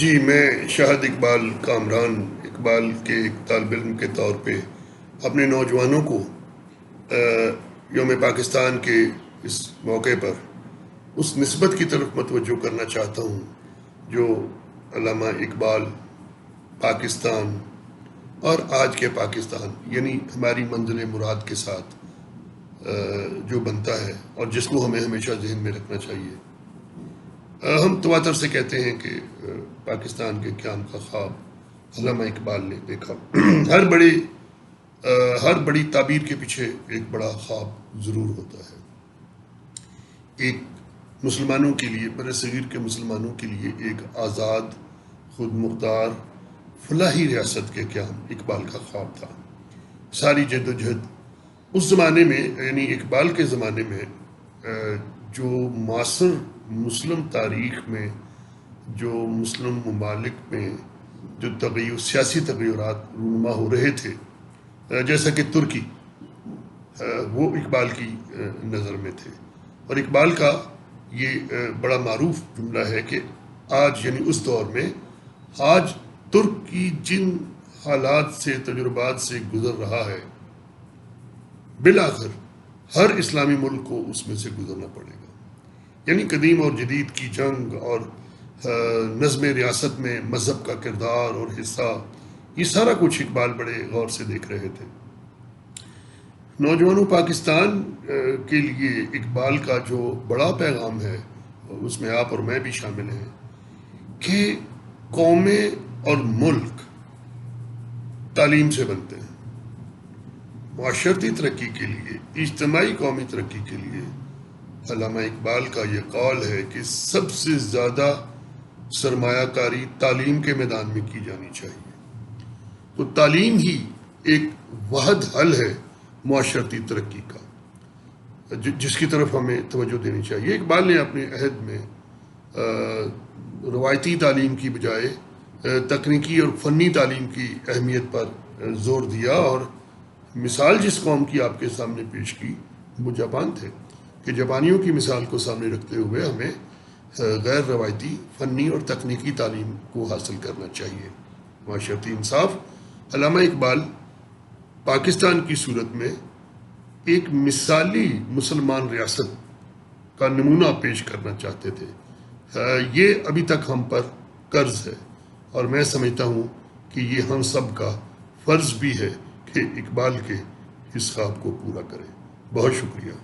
جی، میں شاہد اقبال کامران اقبال کے ایک طالب علم کے طور پہ اپنے نوجوانوں کو یوم پاکستان کے اس موقع پر اس نسبت کی طرف متوجہ کرنا چاہتا ہوں جو علامہ اقبال پاکستان اور آج کے پاکستان یعنی ہماری منزل مراد کے ساتھ جو بنتا ہے اور جس کو ہمیں ہمیشہ ذہن میں رکھنا چاہیے۔ ہم تواتر سے کہتے ہیں کہ پاکستان کے قیام کا خواب علامہ اقبال نے دیکھا۔ ہر بڑی تعبیر کے پیچھے ایک بڑا خواب ضرور ہوتا ہے۔ ایک مسلمانوں کے لیے، برصغیر کے مسلمانوں کے لیے ایک آزاد، خود مختار، فلاحی ریاست کے قیام اقبال کا خواب تھا۔ ساری جد و جہد اس زمانے میں، یعنی اقبال کے زمانے میں، جو معاصر مسلم تاریخ میں، جو مسلم ممالک میں جو سیاسی تغیرات رونما ہو رہے تھے، جیسا کہ ترکی، وہ اقبال کی نظر میں تھے۔ اور اقبال کا یہ بڑا معروف جملہ ہے کہ آج، یعنی اس دور میں، آج ترکی جن حالات سے، تجربات سے گزر رہا ہے، بالآخر ہر اسلامی ملک کو اس میں سے گزرنا پڑے گا۔ یعنی قدیم اور جدید کی جنگ اور نظم ریاست میں مذہب کا کردار اور حصہ، یہ سارا کچھ اقبال بڑے غور سے دیکھ رہے تھے۔ نوجوانوں پاکستان کے لیے اقبال کا جو بڑا پیغام ہے، اس میں آپ اور میں بھی شامل ہیں، کہ قومیں اور ملک تعلیم سے بنتے ہیں۔ معاشرتی ترقی کے لیے، اجتماعی قومی ترقی کے لیے علامہ اقبال کا یہ قول ہے کہ سب سے زیادہ سرمایہ کاری تعلیم کے میدان میں کی جانی چاہیے۔ تو تعلیم ہی ایک واحد حل ہے معاشرتی ترقی کا، جس کی طرف ہمیں توجہ دینی چاہیے۔ اقبال نے اپنے عہد میں روایتی تعلیم کی بجائے تکنیکی اور فنی تعلیم کی اہمیت پر زور دیا، اور مثال جس قوم کی آپ کے سامنے پیش کی وہ جاپان تھے، کہ جاپانیوں کی مثال کو سامنے رکھتے ہوئے ہمیں غیر روایتی فنی اور تکنیکی تعلیم کو حاصل کرنا چاہیے۔ معاشرتی انصاف، علامہ اقبال پاکستان کی صورت میں ایک مثالی مسلمان ریاست کا نمونہ پیش کرنا چاہتے تھے۔ یہ ابھی تک ہم پر قرض ہے، اور میں سمجھتا ہوں کہ یہ ہم سب کا فرض بھی ہے کہ اقبال کے اس خواب کو پورا کریں۔ بہت شکریہ۔